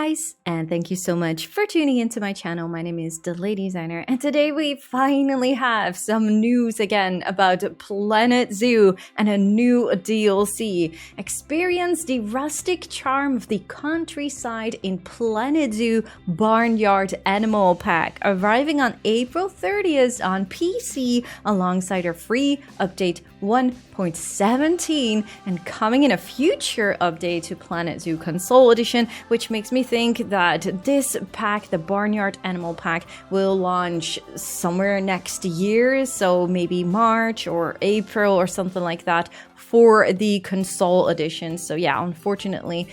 guys, and thank you so much for tuning into my channel. My name is DeLady Designer, and today we finally have some news again about Planet Zoo and a new DLC. Experience the rustic charm of the countryside in Planet Zoo Barnyard Animal Pack, arriving on April 30th on PC alongside our free update 1.17 and coming in a future update to Planet Zoo Console Edition, which makes me think that this pack, the Barnyard Animal Pack, will launch somewhere next year, so maybe March or April or something like that for the Console Edition. So yeah, unfortunately,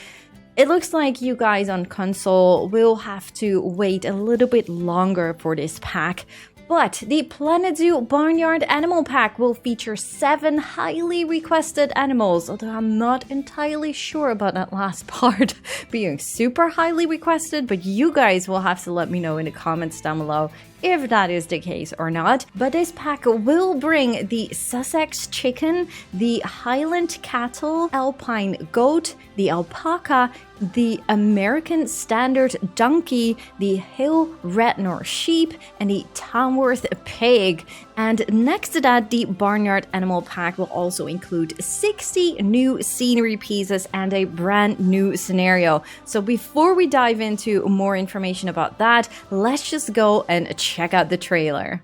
it looks like you guys on console will have to wait a little bit longer for this pack. But the Planet Zoo Barnyard Animal Pack will feature 7 highly requested animals, although I'm not entirely sure about that last part being super highly requested, but you guys will have to let me know in the comments down below if that is the case or not. But this pack will bring the Sussex Chicken, the Highland Cattle, Alpine Goat, the Alpaca, the American Standard Donkey, the Hill Rednor Sheep, and the Tamworth Pig. And next to that, the Barnyard Animal Pack will also include 60 new scenery pieces and a brand new scenario. So before we dive into more information about that, let's just go and check out the trailer.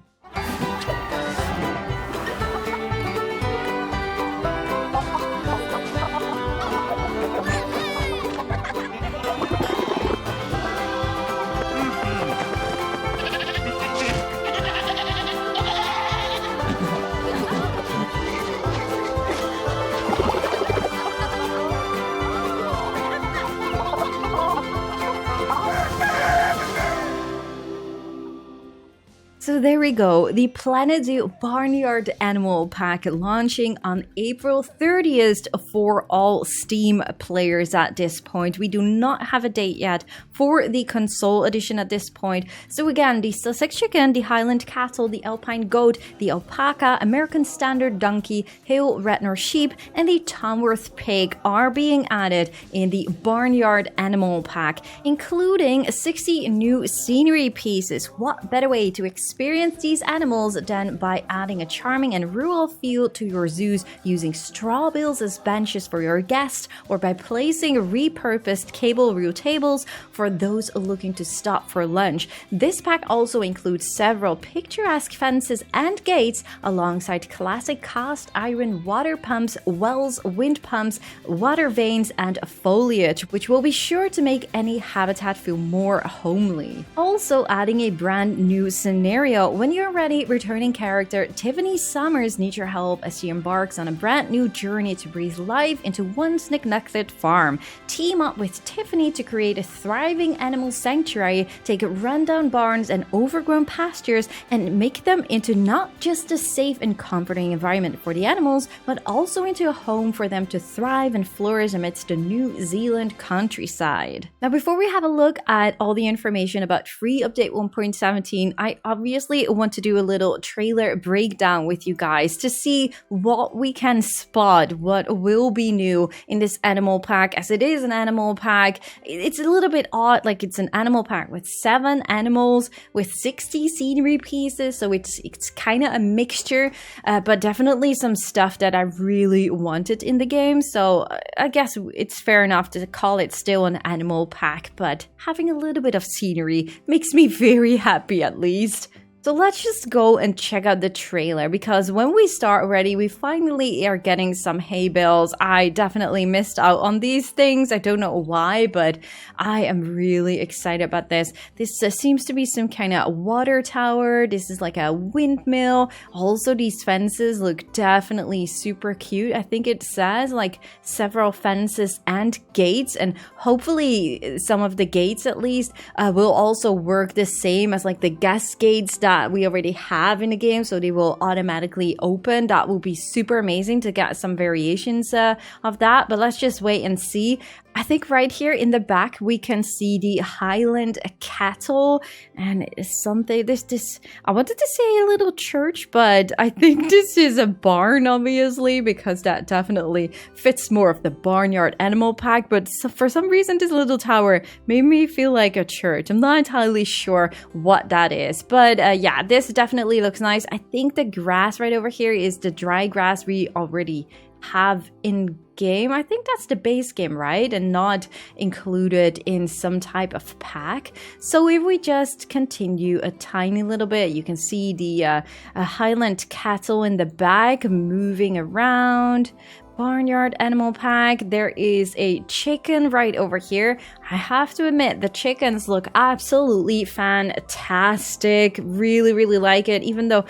So there we go, the Planet Zoo Barnyard Animal Pack launching on April 30th for all Steam players at this point. We do not have a date yet for the console edition at this point. So again, the Sussex Chicken, the Highland Cattle, the Alpine Goat, the Alpaca, American Standard Donkey, Hill Rednor Sheep, and the Tamworth Pig are being added in the Barnyard Animal Pack, including 60 new scenery pieces. What better way to experience these animals than by adding a charming and rural feel to your zoos using straw bales as benches for your guests, or by placing repurposed cable reel tables for those looking to stop for lunch. This pack also includes several picturesque fences and gates alongside classic cast iron water pumps, wells, wind pumps, water vanes, and foliage, which will be sure to make any habitat feel more homely. Also adding a brand new scenario. When you're ready, returning character Tiffany Summers needs your help as she embarks on a brand new journey to breathe life into one Snicknucklet farm. Team up with Tiffany to create a thriving animal sanctuary, take rundown barns and overgrown pastures and make them into not just a safe and comforting environment for the animals, but also into a home for them to thrive and flourish amidst the New Zealand countryside. Now, before we have a look at all the information about free update 1.17, I obviously want to do a little trailer breakdown with you guys to see what we can spot, what will be new in this animal pack. As it is an animal pack, it's a little bit odd, like it's an animal pack with 7 animals with 60 scenery pieces, so it's kind of a mixture, but definitely some stuff that I really wanted in the game. So I guess it's fair enough to call it still an animal pack, but having a little bit of scenery makes me very happy at least. So let's just go and check out the trailer, because when we start already, we finally are getting some hay bales. I definitely missed out on these things. I don't know why, but I am really excited about this. This seems to be some kind of water tower. This is like a windmill. Also, these fences look definitely super cute. I think it says like several fences and gates, and hopefully some of the gates at least will also work the same as like the guest gates that we already have in the game, so they will automatically open. That will be super amazing to get some variations of that, but let's just wait and see. I think right here in the back we can see the Highland cattle, and it's something this I wanted to say a little church, but I think this is a barn, obviously, because that definitely fits more of the Barnyard animal pack. But for some reason this little tower made me feel like a church. I'm not entirely sure what that is, but yeah, this definitely looks nice. I think the grass right over here is the dry grass we already have in game. I think that's the base game, right? And not included in some type of pack. So if we just continue a tiny little bit, you can see the Highland cattle in the back moving around. Barnyard animal pack. There is a chicken right over here. I have to admit, the chickens look absolutely fantastic. Really like it, even though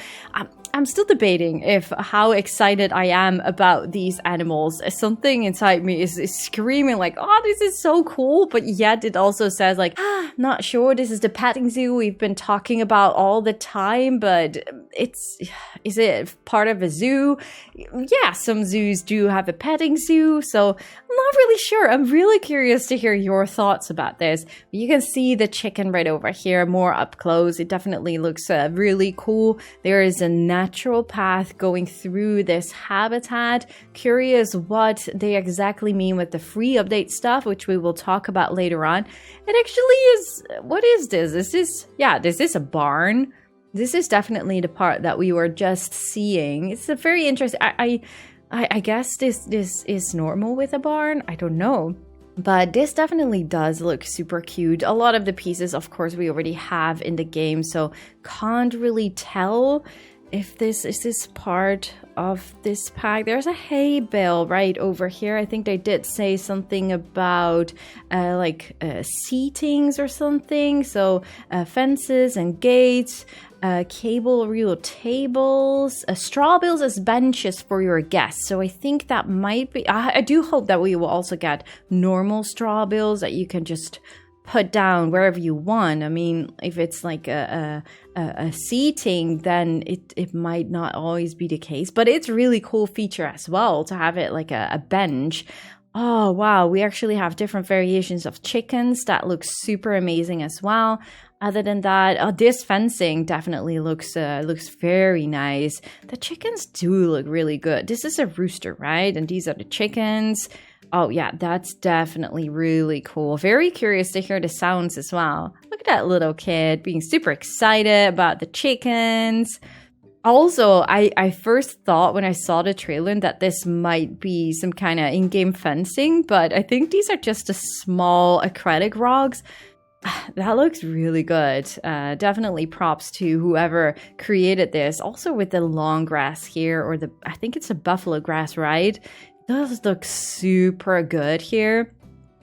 I'm still debating how excited I am about these animals. Something inside me is screaming like, oh, this is so cool, but yet it also says like, not sure, this is the petting zoo we've been talking about all the time, but is it part of a zoo? Yeah, some zoos do have a petting zoo, so I'm not really sure. I'm really curious to hear your thoughts about this. You can see the chicken right over here, more up close. It definitely looks really cool. There is a natural path going through this habitat. Curious what they exactly mean with the free update stuff, which we will talk about later on. It actually is, what is this? This is a barn. This is definitely the part that we were just seeing. It's a very interesting, I guess this is normal with a barn. I don't know. But this definitely does look super cute. A lot of the pieces, of course, we already have in the game, so can't really tell if this is part of this pack. There's a hay bale right over here. I think they did say something about seatings or something. So fences and gates, cable reel tables, straw bales as benches for your guests. So I think that might be, I do hope that we will also get normal straw bales that you can just put down wherever you want. I mean, if it's like a seating, then it might not always be the case, but it's a really cool feature as well to have it like a bench. Oh wow, we actually have different variations of chickens that looks super amazing as well. Other than that, this fencing definitely looks very nice. The chickens do look really good. This is a rooster, right? And these are the chickens. Oh yeah, that's definitely really cool. Very curious to hear the sounds as well. Look at that little kid being super excited about the chickens. Also, I first thought when I saw the trailer that this might be some kind of in-game fencing, but I think these are just the small acrylic rocks. That looks really good. Definitely props to whoever created this. Also with the long grass here, or I think it's a buffalo grass, right? Does look super good here.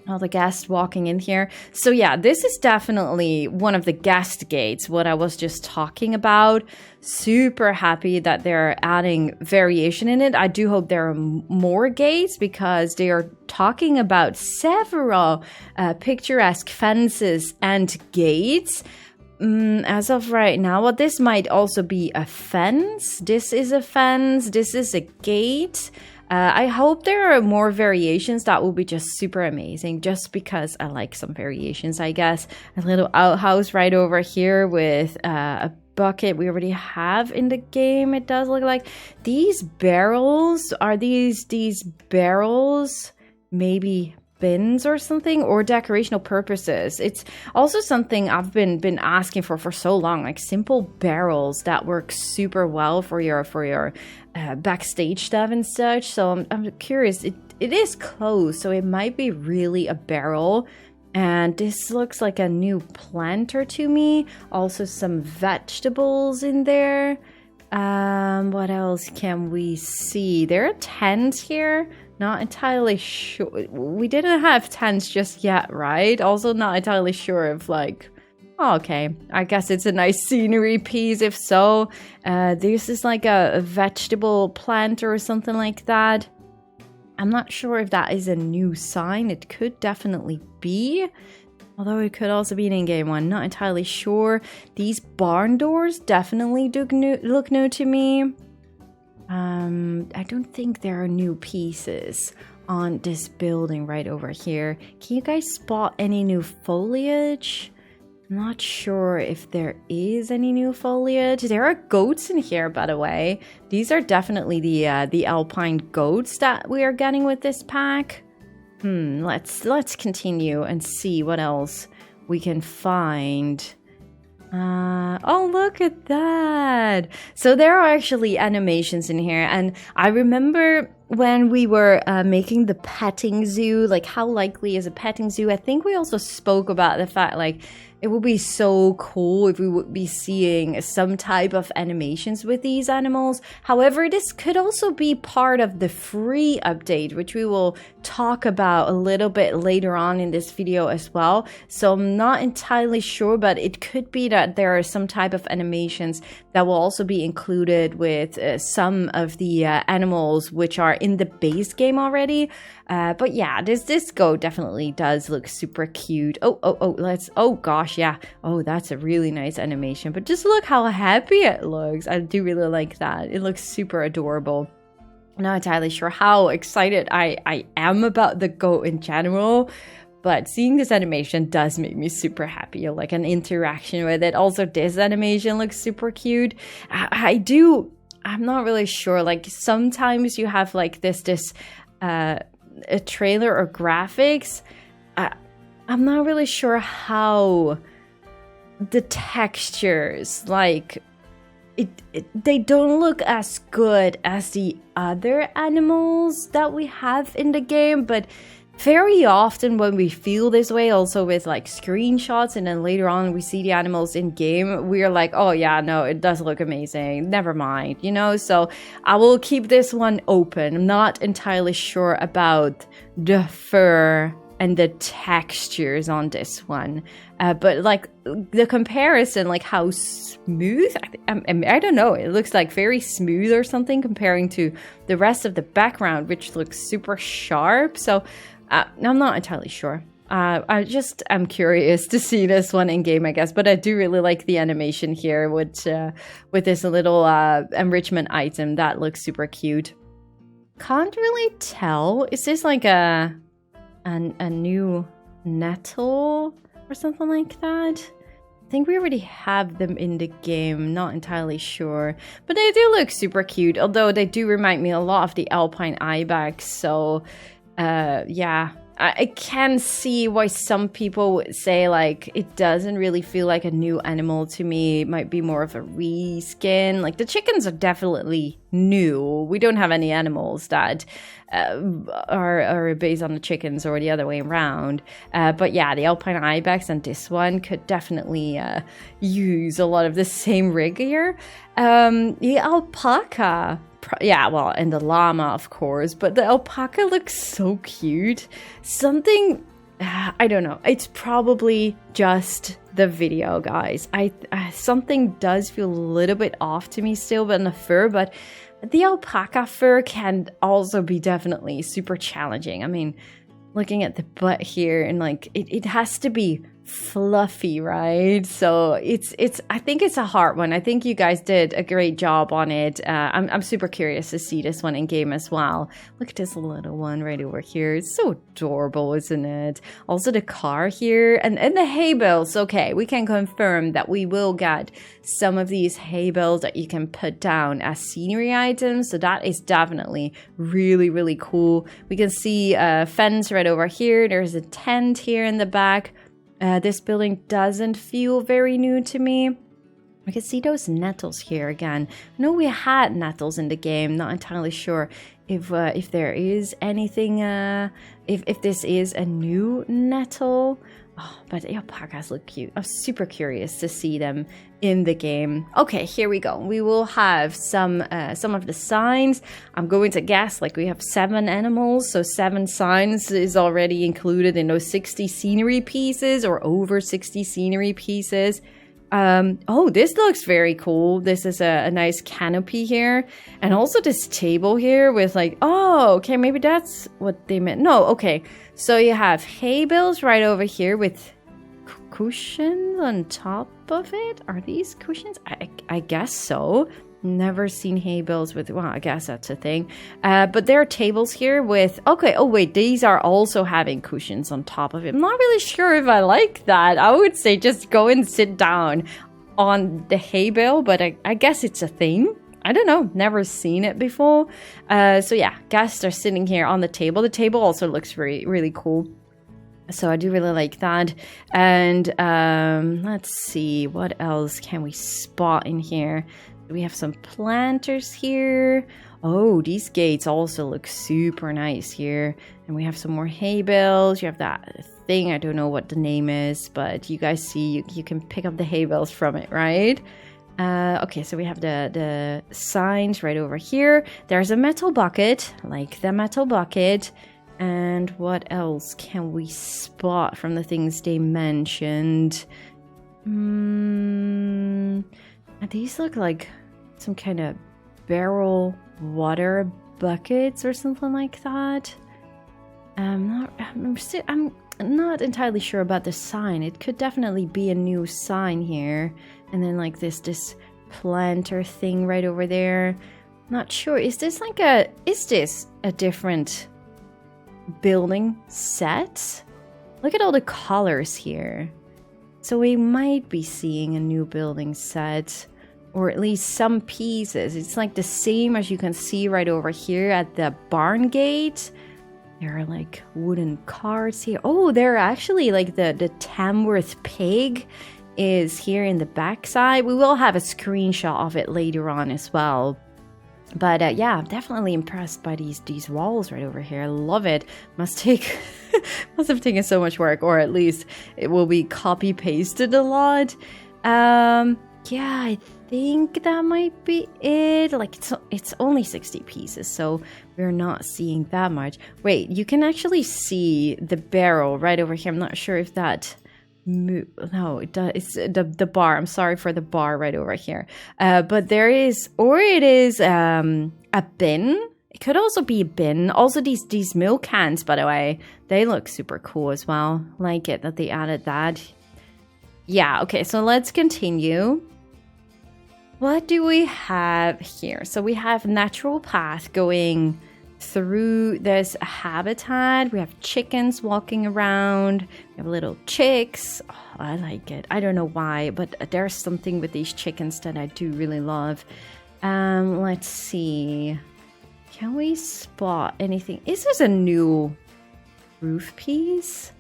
All the guests walking in here. So yeah, this is definitely one of the guest gates, what I was just talking about. Super happy that they're adding variation in it. I do hope there are more gates because they are talking about several picturesque fences and gates. As of right now, well, this might also be a fence. This is a fence. This is a gate. I hope there are more variations. That will be just super amazing, just because I like some variations, I guess. A little outhouse right over here with a bucket we already have in the game, it does look like. These barrels, are these barrels maybe bins or something, or decorational purposes? It's also something I've been asking for so long, like simple barrels that work super well for your backstage stuff and such. So I'm curious. It is closed, so it might be really a barrel. And this looks like a new planter to me. Also some vegetables in there. What else can we see? There are tents here. Not entirely sure. We didn't have tents just yet, right? Also not entirely sure if okay, I guess it's a nice scenery piece if so. This is like a vegetable planter or something like that. I'm not sure if that is a new sign. It could definitely be. Although it could also be an in-game one. Not entirely sure. These barn doors definitely look new to me. I don't think there are new pieces on this building right over here. Can you guys spot any new foliage? Not sure if there is any new foliage. There are goats in here, by the way. These are definitely the alpine goats that we are getting with this pack. Let's continue and see what else we can find. Oh, look at that. So there are actually animations in here, and I remember when we were making the petting zoo, like how likely is a petting zoo? I think we also spoke about the fact like it would be so cool if we would be seeing some type of animations with these animals. However, this could also be part of the free update, which we will talk about a little bit later on in this video as well. So I'm not entirely sure, but it could be that there are some type of animations that will also be included with some of the animals which are in the base game already. But yeah, this goat definitely does look super cute. Oh gosh, yeah. Oh, that's a really nice animation. But just look how happy it looks. I do really like that. It looks super adorable. I'm not entirely sure how excited I am about the goat in general, but seeing this animation does make me super happy. Like an interaction with it. Also, this animation looks super cute. I'm not really sure. Like sometimes you have like this a trailer or graphics. I'm not really sure how the textures, like they don't look as good as the other animals that we have in the game, but very often when we feel this way, also with like screenshots and then later on we see the animals in game, we are like, oh yeah, no, it does look amazing, never mind, you know. So I will keep this one open. I'm not entirely sure about the fur and the textures on this one, but like the comparison, like how smooth, I don't know, it looks like very smooth or something comparing to the rest of the background, which looks super sharp. So I'm not entirely sure. I'm curious to see this one in game, I guess. But I do really like the animation here with this little enrichment item that looks super cute. Can't really tell. Is this like a new nettle or something like that? I think we already have them in the game, not entirely sure. But they do look super cute, although they do remind me a lot of the alpine ibex. So yeah, I can see why some people would say like it doesn't really feel like a new animal to me. It might be more of a reskin. Like the chickens are definitely new. We don't have any animals that are based on the chickens or the other way around. But yeah, the alpine ibex and this one could definitely use a lot of the same rig here. The alpaca. Yeah, well, and the llama, of course, but the alpaca looks so cute. Something, I don't know, it's probably just the video, guys. Something does feel a little bit off to me still, but in the fur, but the alpaca fur can also be definitely super challenging. I mean, looking at the butt here and like, it has to be fluffy, right? So I think it's a hard one. I think you guys did a great job on it. I'm super curious to see this one in game as well. Look at this little one right over here. It's so adorable, isn't it? Also the car here and the hay bales. Okay, we can confirm that we will get some of these hay bales that you can put down as scenery items. So that is definitely really, really cool. We can see a fence right over here. There's a tent here in the back. This building doesn't feel very new to me. I can see those nettles here again. I know we had nettles in the game. Not entirely sure if there is anything. If this is a new nettle. Oh, but the alpacas look cute. I'm super curious to see them in the game. Okay, here we go. We will have some of the signs. I'm going to guess like we have 7 animals, so 7 signs is already included in those 60 scenery pieces or over 60 scenery pieces. Oh, this looks very cool. This is a nice canopy here. And also this table here with like, oh, okay, maybe that's what they meant. No, okay. So you have hay bales right over here with cushions on top of it. Are these cushions? I guess so. Never seen hay bales with, well, I guess that's a thing. But there are tables here with, okay, oh wait, these are also having cushions on top of it. I'm not really sure if I like that. I would say just go and sit down on the hay bale, but I guess it's a thing. I don't know, never seen it before. So yeah, guests are sitting here on the table. The table also looks really, really cool. So I do really like that. And let's see, what else can we spot in here? We have some planters here. Oh, these gates also look super nice here. And we have some more hay bales. You have that thing, I don't know what the name is, but you guys see, you can pick up the hay bales from it, right? Okay, so we have the signs right over here. There's a metal bucket, like the metal bucket. And what else can we spot from the things they mentioned? These look like some kind of barrel water buckets or something like that. I'm not entirely sure about the sign. It could definitely be a new sign here. And then like this planter thing right over there. Not sure. Is this a different building set? Look at all the colors here. So we might be seeing a new building set, or at least some pieces. It's like the same as you can see right over here at the barn gate. There are like wooden carts here. Oh, they're actually like the Tamworth pig is here in the backside. We will have a screenshot of it later on as well. But yeah, I'm definitely impressed by these walls right over here. I love it. Must have taken so much work, or at least it will be copy pasted a lot. Yeah, I think that might be it. Like it's only 60 pieces, so we're not seeing that much. Wait, you can actually see the barrel right over here. I'm not sure if that. No, it does. It's the bar. I'm sorry for the bar right over here. But there is, or it is a bin. It could also be a bin. Also, these milk cans, by the way, they look super cool as well. Like it that they added that. Yeah. Okay. So let's continue. What do we have here? So we have natural path going through this habitat. We have chickens walking around. We have little chicks. Oh, I like it. I don't know why, but there's something with these chickens that I do really love. Let's see. Can we spot anything? Is this a new roof piece?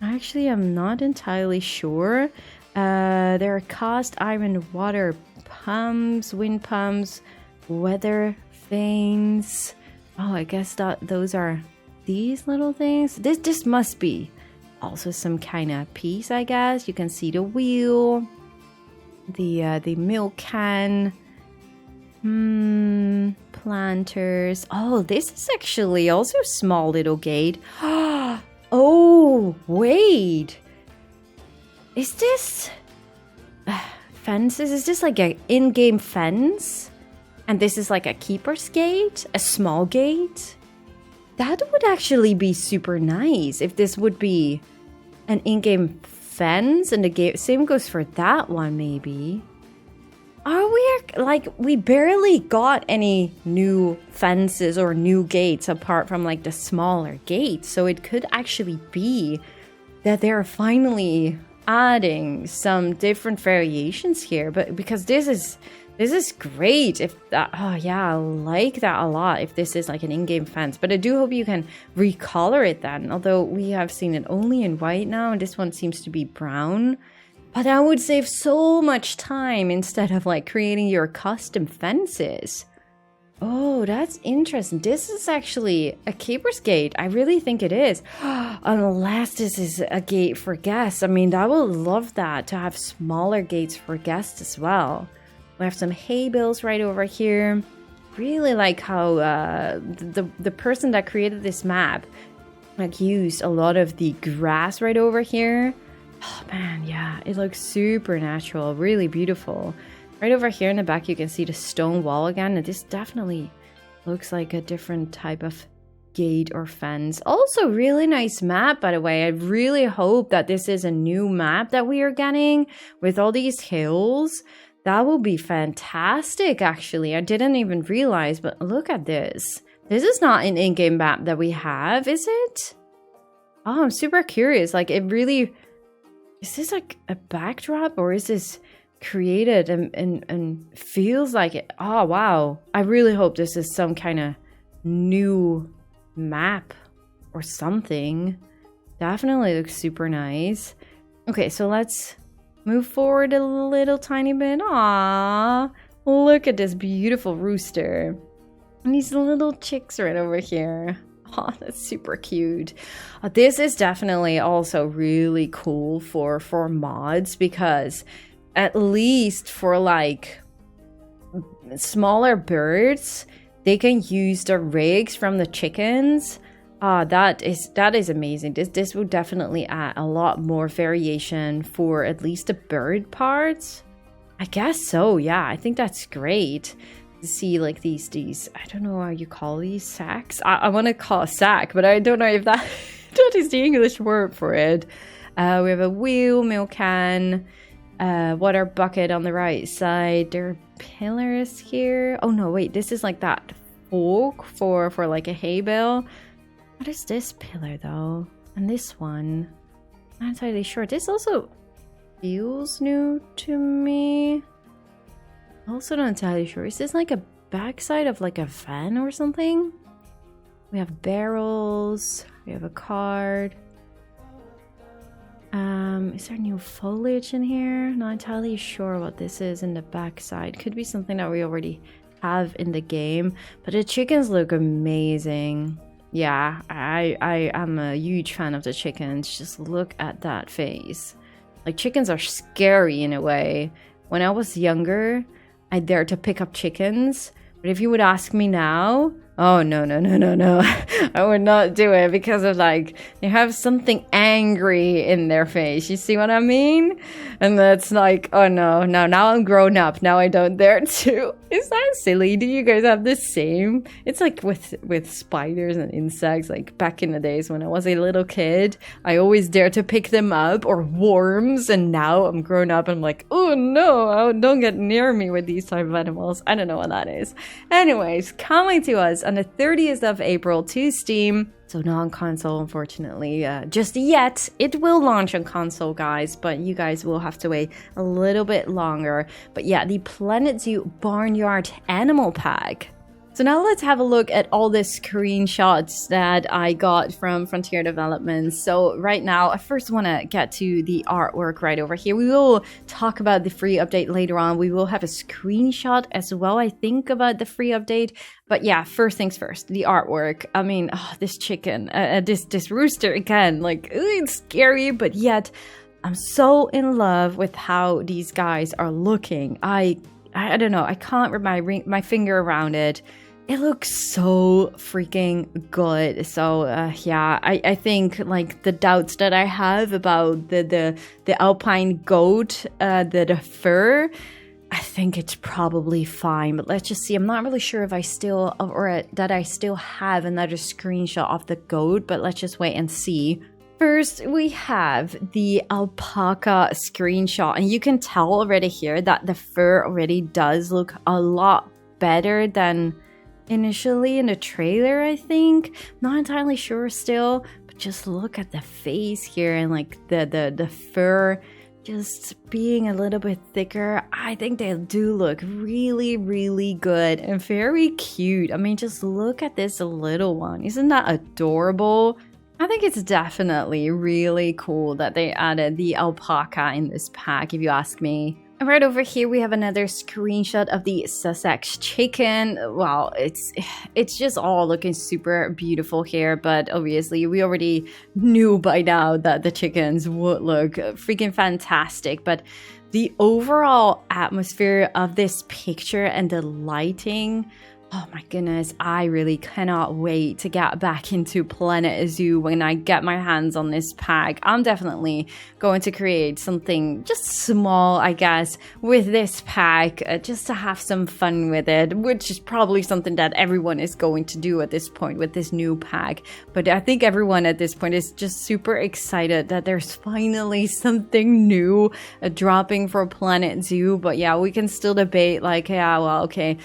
Actually, I'm not entirely sure. There are cast iron water pumps, wind pumps, weather vanes. Oh, I guess those are these little things. This must be also some kind of piece, I guess. You can see the wheel, the milk can, planters. Oh, this is actually also a small little gate. Oh, wait. Is this fences? Is this like an in-game fence? And this is like a keeper's gate, a small gate. That would actually be super nice if this would be an in-game fence, and the game same goes for that one maybe. Are we like, we barely got any new fences or new gates apart from like the smaller gates, so it could actually be that they're finally adding some different variations here. But because this is great. If that, oh yeah, I like that a lot. If this is like an in-game fence, but I do hope you can recolor it then. Although we have seen it only in white now, and this one seems to be brown. But that would save so much time instead of like creating your custom fences. Oh, that's interesting. This is actually a keeper's gate. I really think it is. Unless this is a gate for guests. I mean, I would love that, to have smaller gates for guests as well. We have some hay bales right over here. Really like how the person that created this map like used a lot of the grass right over here. Oh man, yeah, it looks super natural, really beautiful. Right over here in the back you can see the stone wall again, and this definitely looks like a different type of gate or fence. Also really nice map, by the way. I really hope that this is a new map that we are getting with all these hills. That will be fantastic, actually. I didn't even realize, but look at this. This is not an in-game map that we have, is it? Oh, I'm super curious. Like, it really... Is this like a backdrop, or is this created and feels like it? Oh, wow. I really hope this is some kind of new map or something. Definitely looks super nice. Okay, so let's move forward a little tiny bit. Aww, look at this beautiful rooster. And these little chicks right over here. Oh, that's super cute. This is definitely also really cool for mods, because at least for like smaller birds, they can use the rigs from the chickens. That is amazing. This will definitely add a lot more variation for at least the bird parts. I guess so, yeah. I think that's great to see like these I don't know how you call these, sacks. I want to call a sack, but I don't know if that is the English word for it. We have a wheel, milk can, water bucket on the right side. There are pillars here. Oh no, wait, this is like that fork for like a hay bale. What is this pillar though? And this one, I'm not entirely sure. This also feels new to me. Also not entirely sure. Is this like a backside of like a van or something? We have barrels. We have a card. Is there new foliage in here? Not entirely sure what this is in the backside. Could be something that we already have in the game. But the chickens look amazing. Yeah, I am a huge fan of the chickens. Just look at that face. Like, chickens are scary in a way. When I was younger, I dared to pick up chickens. But if you would ask me now, oh, no. I would not do it, because of like, they have something angry in their face. You see what I mean? And that's like, oh no, now I'm grown up. Now I don't dare to. Is that silly? Do you guys have the same? It's like with spiders and insects. Like back in the days when I was a little kid, I always dared to pick them up, or worms. And now I'm grown up and I'm like, oh no, don't get near me with these type of animals. I don't know what that is. Anyways, coming to us on the 30th of April to Steam. So not on console, unfortunately, just yet. It will launch on console, guys, but you guys will have to wait a little bit longer. But yeah, the Planet Zoo Barnyard Animal Pack. So now let's have a look at all the screenshots that I got from Frontier Development. So right now, I first want to get to the artwork right over here. We will talk about the free update later on. We will have a screenshot as well, I think, about the free update. But yeah, first things first, the artwork. I mean, this chicken, this rooster again, like, it's scary, but yet I'm so in love with how these guys are looking. I don't know, I can't wrap my finger around it. It looks so freaking good. So yeah, I think like the doubts that I have about the alpine goat, the fur, I think it's probably fine. But let's just see. I'm not really sure if I still, or that I still have another screenshot of the goat, but let's just wait and see. First, we have the alpaca screenshot, and you can tell already here that the fur already does look a lot better than initially in the trailer, I think. Not entirely sure still, but just look at the face here and like the fur just being a little bit thicker. I think they do look really, really good and very cute. I mean, just look at this little one. Isn't that adorable? I think it's definitely really cool that they added the alpaca in this pack, if you ask me. And right over here, we have another screenshot of the Sussex Chicken. Wow, it's just all looking super beautiful here, but obviously we already knew by now that the chickens would look freaking fantastic. But the overall atmosphere of this picture and the lighting, Oh my goodness, I really cannot wait to get back into Planet Zoo when I get my hands on this pack. I'm definitely going to create something just small, I guess, with this pack, just to have some fun with it, which is probably something that everyone is going to do at this point with this new pack. But I think everyone at this point is just super excited that there's finally something new dropping for Planet Zoo. But yeah, we can still debate like, yeah, well, okay.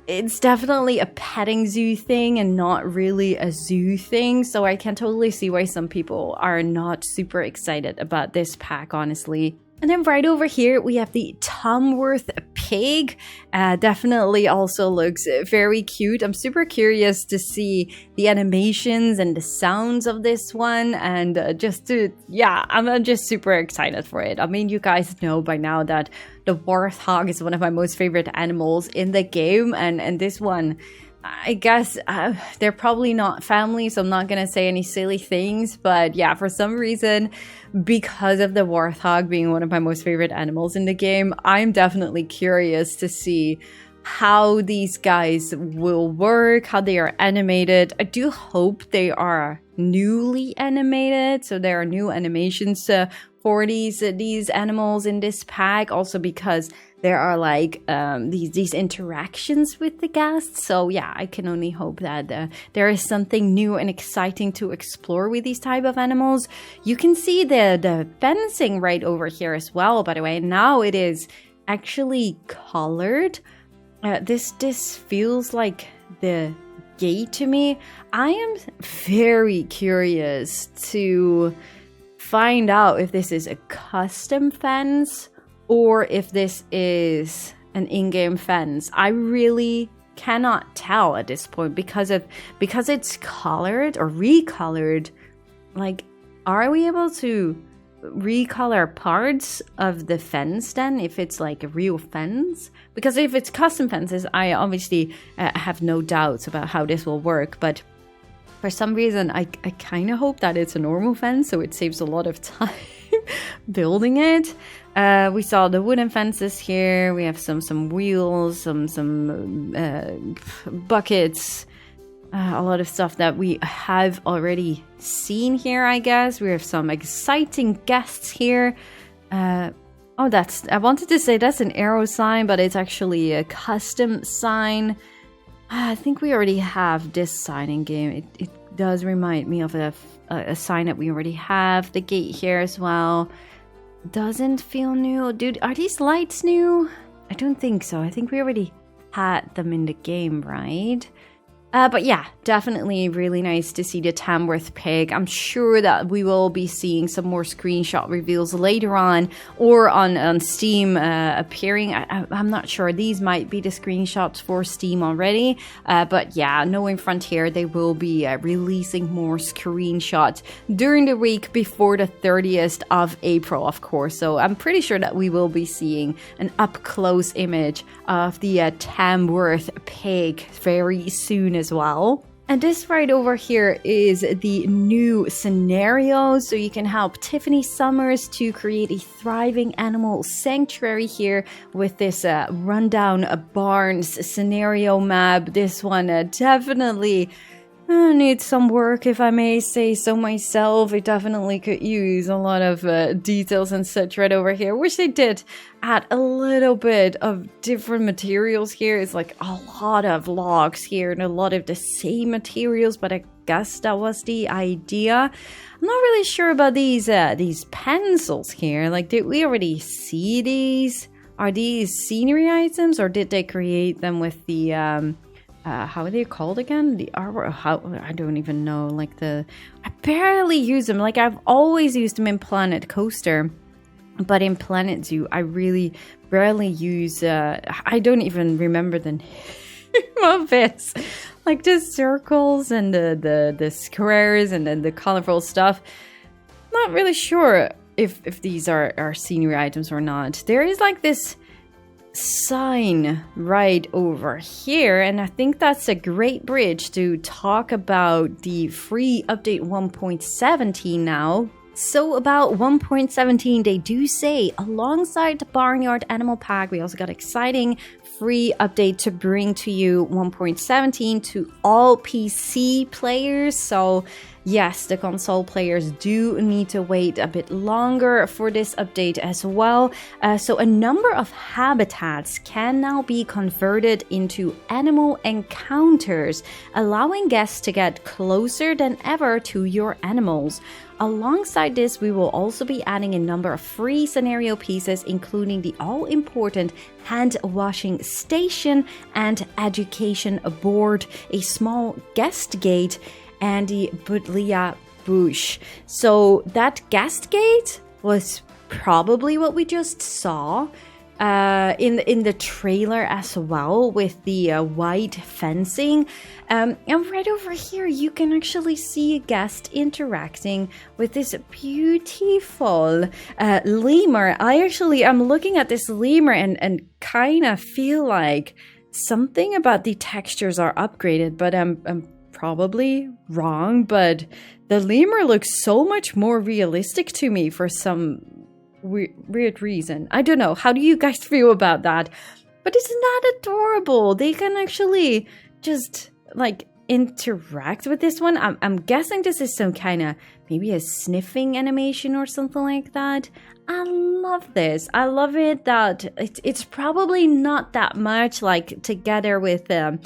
It's definitely a petting zoo thing and not really a zoo thing. So I can totally see why some people are not super excited about this pack, honestly. And then right over here, we have the Tamworth pig. Definitely also looks very cute. I'm super curious to see the animations and the sounds of this one. And I'm just super excited for it. I mean, you guys know by now that the warthog is one of my most favorite animals in the game. And this one, I guess they're probably not family, so I'm not going to say any silly things. But yeah, for some reason, because of the warthog being one of my most favorite animals in the game, I'm definitely curious to see how these guys will work, how they are animated. I do hope they are newly animated, so there are new animations for these animals in this pack, also because there are like these interactions with the guests. So yeah, I can only hope that there is something new and exciting to explore with these type of animals. You can see the fencing right over here as well, by the way. Now it is actually colored. This feels like the gate to me. I am very curious to find out if this is a custom fence or if this is an in-game fence. I really cannot tell at this point because it's colored or recolored. Like, are we able to recolor parts of the fence then if it's like a real fence? Because if it's custom fences, I obviously have no doubts about how this will work, but for some reason I kind of hope that it's a normal fence, so it saves a lot of time building it. We saw the wooden fences here. We have some wheels, some buckets, a lot of stuff that we have already seen here, I guess. We have some exciting guests here. I wanted to say that's an arrow sign, but it's actually a custom sign. I think we already have this sign in game. It does remind me of a sign that we already have. The gate here as well doesn't feel new. Dude, are these lights new? I don't think so. I think we already had them in the game, right? But yeah, definitely really nice to see the Tamworth pig. I'm sure that we will be seeing some more screenshot reveals later on or on Steam appearing. I'm not sure. These might be the screenshots for Steam already. But yeah, knowing Frontier, they will be releasing more screenshots during the week before the 30th of April, of course. So I'm pretty sure that we will be seeing an up-close image of the Tamworth pig very soon as well. And this right over here is the new scenario, so you can help Tiffany Summers to create a thriving animal sanctuary here with this rundown barns scenario map. This one definitely needs some work, if I may say so myself. It definitely could use a lot of details and such right over here. Wish they did add a little bit of different materials here. It's like a lot of logs here and a lot of the same materials, but I guess that was the idea. I'm not really sure about these pencils here. Like, did we already see these? Are these scenery items, or did they create them with the how are they called again? The arbor? I don't even know. Like I barely use them. Like, I've always used them in Planet Coaster, but in Planet Zoo, I really barely use. I don't even remember the name of it. Like the circles and the squares and then the colorful stuff. Not really sure if these are scenery items or not. There is like this sign right over here, and I think that's a great bridge to talk about the free update 1.17 now. So about 1.17, they do say, alongside the Barnyard Animal Pack, we also got exciting free update to bring to you 1.17 to all PC players. So yes, the console players do need to wait a bit longer for this update as well. So a number of habitats can now be converted into animal encounters, allowing guests to get closer than ever to your animals. Alongside this, we will also be adding a number of free scenario pieces, including the all-important hand washing station and education board, a small guest gate, and the Budlia bush. So that guest gate was probably what we just saw in the trailer as well, with the white fencing. And right over here, you can actually see a guest interacting with this beautiful lemur. I'm looking at this lemur and kind of feel like something about the textures are upgraded, but I'm probably wrong. But the lemur looks so much more realistic to me for some weird reason. I don't know. How do you guys feel about that? But isn't that adorable? They can actually just like interact with this one. I'm guessing this is some kind of maybe a sniffing animation or something like that. I love this. I love it that it's probably not that much, like together with the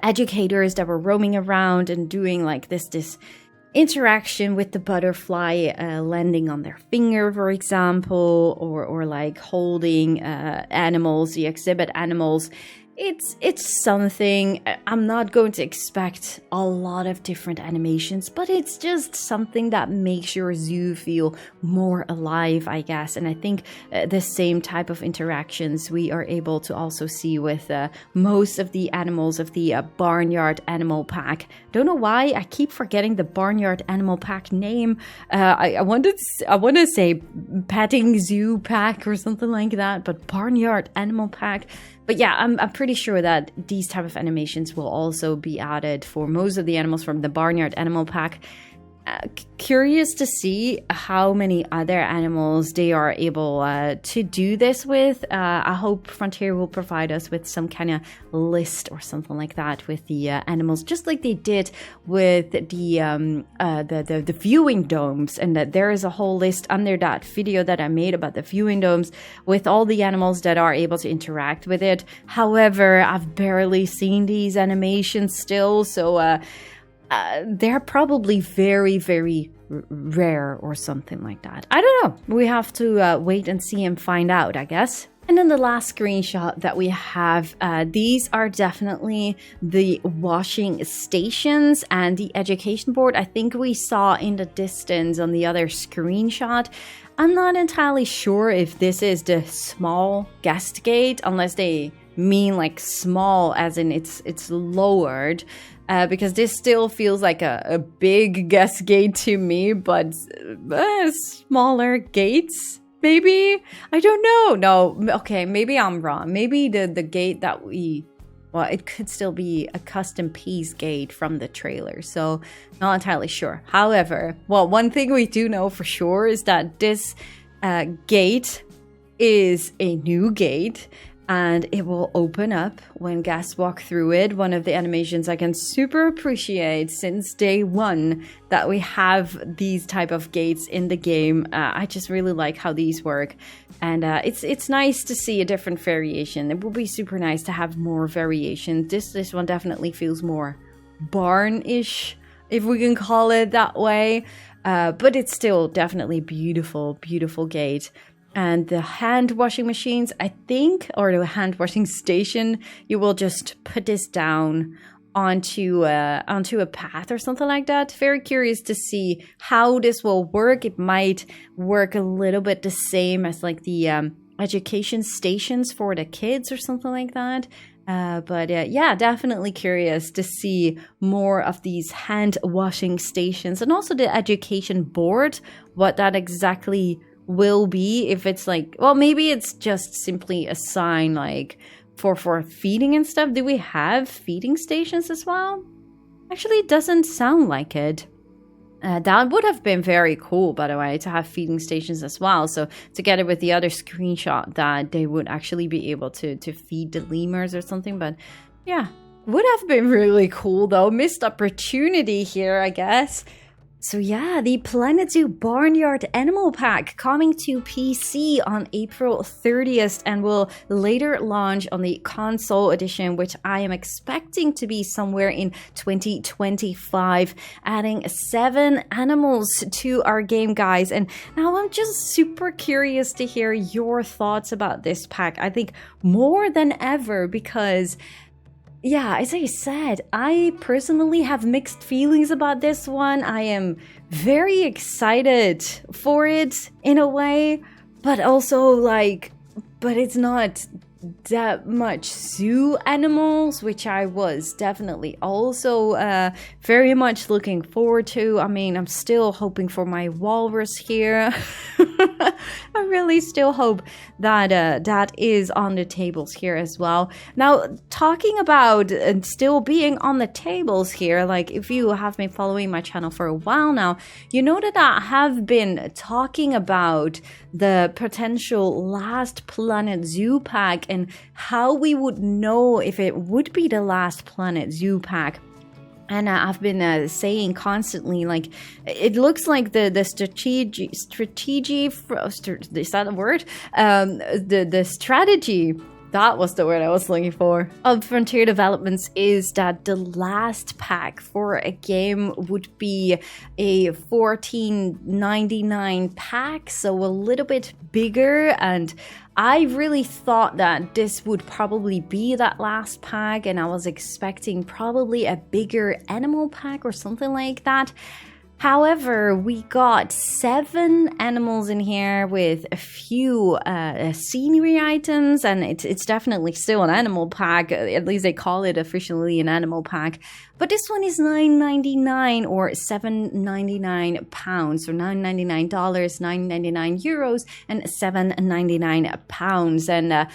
educators that were roaming around and doing like this interaction with the butterfly landing on their finger, for example, or like holding animals, the exhibit animals. It's something. I'm not going to expect a lot of different animations, but it's just something that makes your zoo feel more alive, I guess. And I think the same type of interactions we are able to also see with most of the animals of the Barnyard Animal Pack. Don't know why I keep forgetting the Barnyard Animal Pack name. I want to say Petting Zoo Pack or something like that, but Barnyard Animal Pack. But yeah, I'm pretty sure that these type of animations will also be added for most of the animals from the Barnyard Animal Pack. Curious to see how many other animals they are able to do this with. I hope Frontier will provide us with some kind of list or something like that with the animals, just like they did with the viewing domes. And that there is a whole list under that video that I made about the viewing domes with all the animals that are able to interact with it. However, I've barely seen these animations still, so they're probably very, very rare or something like that. I don't know. We have to wait and see and find out, I guess. And then the last screenshot that we have, these are definitely the washing stations and the education board. I think we saw in the distance on the other screenshot. I'm not entirely sure if this is the small guest gate, unless they mean like small as in it's lowered. Because this still feels like a big guest gate to me, but smaller gates, maybe? I don't know. No, okay, maybe I'm wrong. Maybe the gate that it could still be a custom piece gate from the trailer, so not entirely sure. However, one thing we do know for sure is that this gate is a new gate, and it will open up when guests walk through it. One of the animations I can super appreciate since day one that we have these type of gates in the game. I just really like how these work, and it's nice to see a different variation. It will be super nice to have more variation. This one definitely feels more barn-ish, if we can call it that way, but it's still definitely beautiful gate. And the hand washing machines, I think, or the hand washing station, you will just put this down onto a path or something like that. Very curious to see how this will work. It might work a little bit the same as like the education stations for the kids or something like that. But yeah, definitely curious to see more of these hand washing stations, and also the education board, what that exactly will be. If it's like, well, maybe it's just simply a sign like for feeding and stuff. Do we have feeding stations as well? Actually, it doesn't sound like it. That would have been very cool, by the way, to have feeding stations as well. So together with the other screenshot that they would actually be able to feed the lemurs or something. But yeah, would have been really cool though. Missed opportunity here, I guess. So yeah, the Planet Zoo Barnyard Animal Pack coming to PC on April 30th and will later launch on the console edition, which I am expecting to be somewhere in 2025, adding 7 animals to our game, guys. And now I'm just super curious to hear your thoughts about this pack. I think more than ever because... yeah, as I said, I personally have mixed feelings about this one. I am very excited for it in a way, but also like, but it's not that much zoo animals, which I was definitely also very much looking forward to. I mean, I'm still hoping for my walrus here. I really still hope that that is on the tables here as well. Now, talking about still being on the tables here, like if you have been following my channel for a while now, you know that I have been talking about the potential last Planet Zoo pack and how we would know if it would be the last Planet Zoo pack. And I've been saying constantly, like, it looks like the strategy, is that a word? The strategy, that was the word I was looking for, of Frontier Developments is that the last pack for a game would be a $14.99 pack, so a little bit bigger, and I really thought that this would probably be that last pack, and I was expecting probably a bigger animal pack or something like that. However, we got 7 animals in here with a few scenery items, and it's definitely still an animal pack. At least they call it officially an animal pack. But this one is $9.99 or £7.99, so $9.99, €9.99, and £7.99. And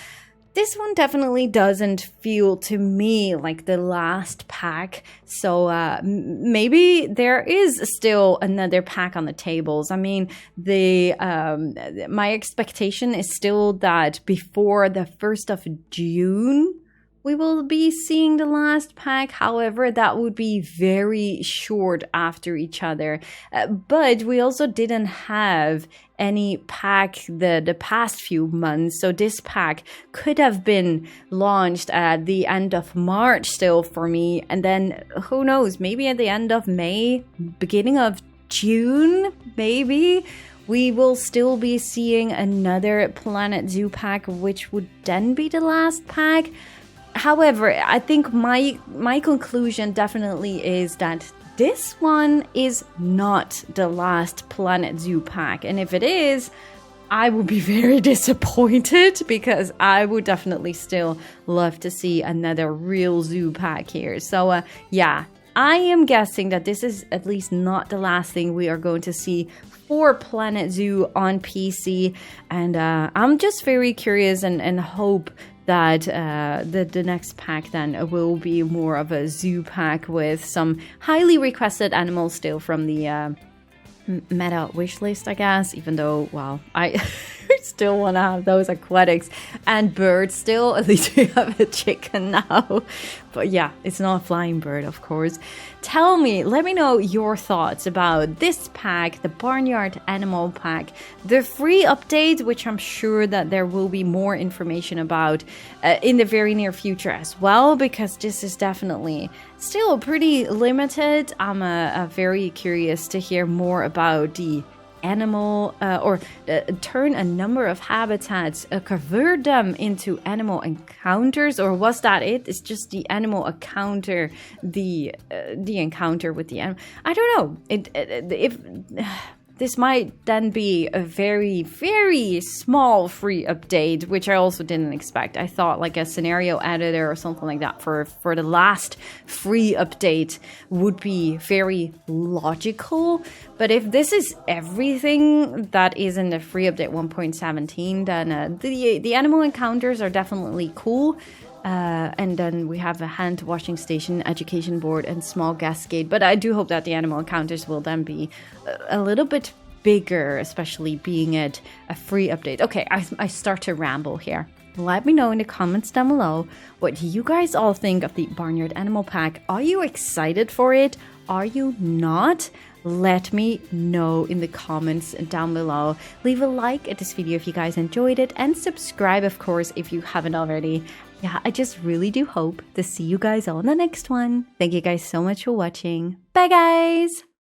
this one definitely doesn't feel to me like the last pack, so maybe there is still another pack on the tables. I mean, my expectation is still that before the 1st of June, we will be seeing the last pack. However, that would be very short after each other. But we also didn't have any pack the past few months. So this pack could have been launched at the end of March still for me. And then who knows, maybe at the end of May, beginning of June, maybe we will still be seeing another Planet Zoo pack, which would then be the last pack. However, I think my conclusion definitely is that this one is not the last Planet Zoo pack. And if it is, I would be very disappointed because I would definitely still love to see another real zoo pack here. So yeah, I am guessing that this is at least not the last thing we are going to see for Planet Zoo on PC. And I'm just very curious and hope that the next pack then will be more of a zoo pack with some highly requested animals still from the meta wish list, I guess, even though, well, I still want to have those aquatics and birds still. At least we have a chicken now. But yeah, it's not a flying bird, of course. Tell me, let me know your thoughts about this pack, the Barnyard Animal Pack, the free update, which I'm sure that there will be more information about in the very near future as well, because this is definitely still pretty limited. I'm very curious to hear more about the animal or turn a number of habitats, convert them into animal encounters, or was that it? It's just the animal encounter, the encounter with the animal. I don't know. If this might then be a very, very small free update, which I also didn't expect. I thought like a scenario editor or something like that for the last free update would be very logical. But if this is everything that is in the free update 1.17, then the animal encounters are definitely cool. And then we have a hand washing station, education board, and small gas gate. But I do hope that the animal encounters will then be a little bit bigger, especially being it a free update. Okay, I start to ramble here. Let me know in the comments down below what you guys all think of the Barnyard Animal Pack. Are you excited for it? Are you not? Let me know in the comments down below. Leave a like at this video if you guys enjoyed it, and subscribe, of course, if you haven't already. Yeah, I just really do hope to see you guys all in the next one. Thank you guys so much for watching. Bye, guys!